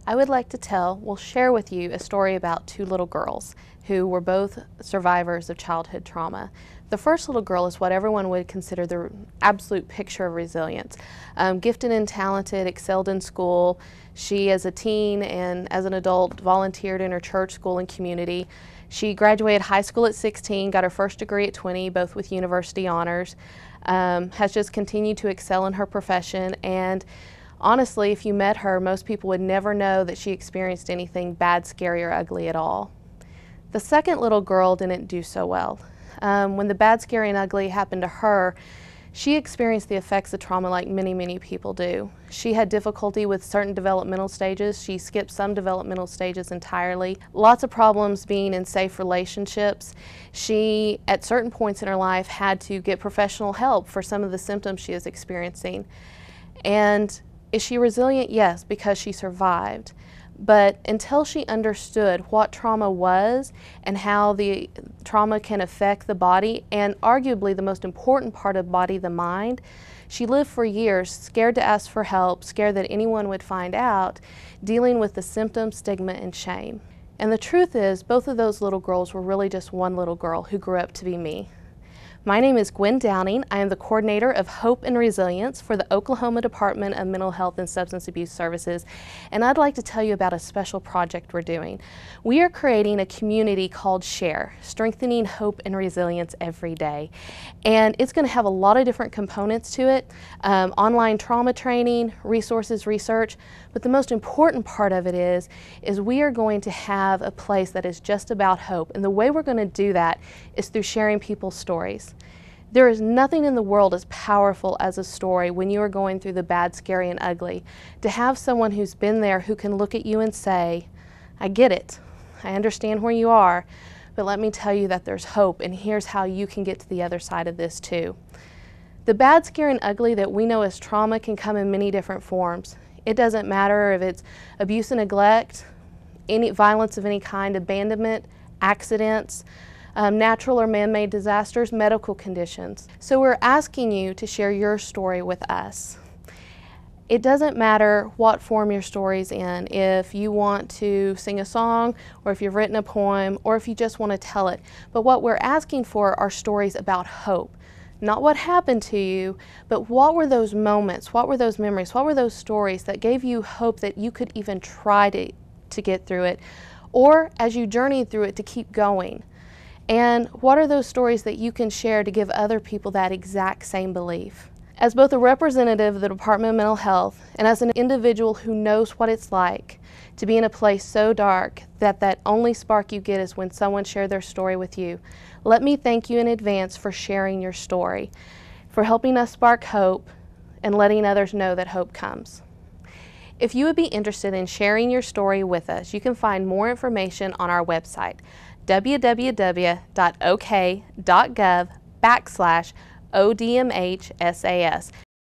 I would like to share with you a story about two little girls who were both survivors of childhood trauma. The first little girl is what everyone would consider the absolute picture of resilience. Gifted and talented, excelled in school. She, as a teen and as an adult, volunteered in her church, school, and community. She graduated high school at 16, got her first degree at 20, both with university honors, has just continued to excel in her profession, and honestly, if you met her, most people would never know that she experienced anything bad, scary, or ugly at all. The second little girl didn't do so well. When the bad, scary, and ugly happened to her, she experienced the effects of trauma like many, many people do. She had difficulty with certain developmental stages. She skipped some developmental stages entirely. Lots of problems being in safe relationships. She, at certain points in her life, had to get professional help for some of the symptoms she is experiencing. And is she resilient? Yes, because she survived. But until she understood what trauma was and how the trauma can affect the body, and arguably the most important part of the body, the mind, she lived for years scared to ask for help, scared that anyone would find out, dealing with the symptoms, stigma, and shame. And the truth is, both of those little girls were really just one little girl who grew up to be me. My name is Gwen Downing. I am the coordinator of Hope and Resilience for the Oklahoma Department of Mental Health and Substance Abuse Services, and I'd like to tell you about a special project we're doing. We are creating a community called SHARE, Strengthening Hope and Resilience Every Day, and it's going to have a lot of different components to it, online trauma training, resources, research, but the most important part of it is we are going to have a place that is just about hope, and the way we're going to do that is through sharing people's stories. There is nothing in the world as powerful as a story when you are going through the bad, scary, and ugly. To have someone who's been there who can look at you and say, I get it, I understand where you are, but let me tell you that there's hope, and here's how you can get to the other side of this too. The bad, scary, and ugly that we know as trauma can come in many different forms. It doesn't matter if it's abuse and neglect, any violence of any kind, abandonment, accidents, natural or man-made disasters, medical conditions. So we're asking you to share your story with us. It doesn't matter what form your story's in, if you want to sing a song, or if you've written a poem, or if you just want to tell it. But what we're asking for are stories about hope. Not what happened to you, but what were those moments, what were those memories, what were those stories that gave you hope that you could even try to get through it, or as you journeyed through it, to keep going. And what are those stories that you can share to give other people that exact same belief? As both a representative of the Department of Mental Health and as an individual who knows what it's like to be in a place so dark that only spark you get is when someone shares their story with you, let me thank you in advance for sharing your story, for helping us spark hope and letting others know that hope comes. If you would be interested in sharing your story with us, you can find more information on our website, www.ok.gov/ODMHSAS.